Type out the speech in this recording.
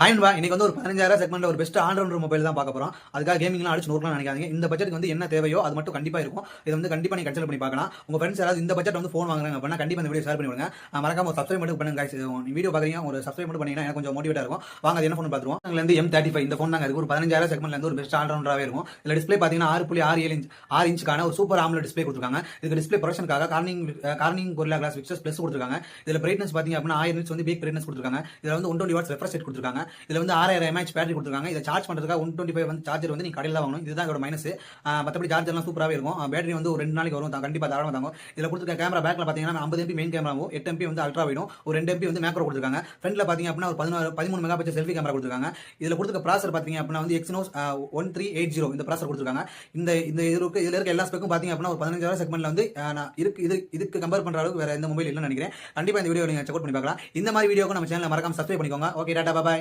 Hi நண்பா, இன்னைக்கு வந்து ஒரு 15,000 செக்மெண்ட்ல ஒரு பெஸ்ட் ஆல்ரவுண்டர் மொபைல் தான் பார்க்க போறோம். அதுக்காக கேமிங்லாம் அடிச்சு நோக்கலாம் நினைக்காதீங்க. இந்த பட்ஜெட்டுக்கு வந்து என்ன தேவையோ அது மட்டும் கண்டிப்பா இருக்கும். இத வந்து கண்டிப்பா நீங்க கன்சிடர் பண்ணி பார்க்கலாம். உங்க ஃப்ரெண்ட்ஸ் யாராவது இந்த பட்ஜெட் வந்து ஃபோன் வாங்குறாங்க அப்படின்னா கண்டிப்பா இந்த வீடியோ ஷேர் பண்ணி விடுங்க. மறக்காம ஒரு சப்ஸ்கிரைப் மட்டும் பண்ணுங்க गाइस. நீ வீடியோ பாக்குறீங்க, ஒரு சப்ஸ்கிரைப் மட்டும் பண்ணீங்கன்னா எனக்கு கொஞ்சம் மோட்டிவேட்டா இருக்கும். வாங்க அது என்ன ஃபோன் பார்த்துருவோம். இதுல இருந்து M35 இந்த ஃபோன் தாங்க இருக்கு. ஒரு 15,000 செக்மெண்ட்ல இருந்து ஒரு பெஸ்ட் ஆல்ரவுண்டராவே இருக்கும். இதுல டிஸ்ப்ளே பாத்தீங்கன்னா 6.67 இன்ச் 6 இன்ச்சுக்கான ஒரு சூப்பர் AMOLED டிஸ்ப்ளே கொடுத்திருக்காங்க. இதுக்கு டிஸ்ப்ளே ப்ரொடக்ஷனுக்காக Corning Gorilla Glass Victus Plus கொடுத்திருக்காங்க. இதுல பிரைட்னஸ் பாத்தீங்க அப்படின்னா 1000 nits வந்து பீக் பிரைட்னஸ் கொடுத்திருக்காங்க. இதுல வந்து 120 வாட்ஸ் ரெஃப்ரெஷ் ரேட் கொடுத்திருக்காங்க. இதுல வந்து 6000 mAh பேட்டரி கொடுத்திருக்காங்க. இதை சார்ஜ் பண்றதுக்காக 125 வந்து சார்ஜர் வந்து நீங்க கடையில் வாங்கணும். இதுதான் இதோட மைனஸ். மற்றபடி சார்ஜர்லாம் சூப்பராகவே இருக்கும். பேட்டரி வந்து ஒரு 2 நாளைக்கு வரும். கண்டிப்பாக தாராளமாக தாங்கும். இதில் கொடுத்துருக்க கேமரா பேக்கில் பார்த்தீங்கன்னா 50 MP மெயின் கேமராவும் 8 MP வந்து அல்ட்ரா வைடும், ஒரு 2 MP வந்து மேக்ரோ கொடுத்துருக்காங்க. ஃப்ரண்ட்ல பார்த்தீங்க அப்படின்னா ஒரு 13 மெகா பிக்சல் செல்ஃபி கேமரா கொடுத்துருக்காங்க. இதில் கொடுத்துருக்க ப்ராசர் பார்த்தீங்க அப்படின்னா வந்து Exynos 1380 இந்த ப்ராசர் கொடுத்துருக்காங்க. இந்த இந்த இதுல இருக்க எல்லா ஸ்பெக்கும் பார்த்தீங்க அப்படின்னா ஒரு 15,000 செக்மெண்ட்ல வந்து இதுக்கு கம்பேர் பண்ற அளவுக்கு வேற எந்த மொபைல் இல்லைன்னு நினைக்கிறேன். கண்டிப்பா இந்த வீடியோ நீங்க செக் அவுட் பண்ணி பார்க்கலாம். இந்த மாதிரி வீடியோக்கு நம்ம சேனலை மறக்காம சப்ஸ்கிரைப் பண்ணிக்கோங்க. ஓகே, டாடா, பாய்.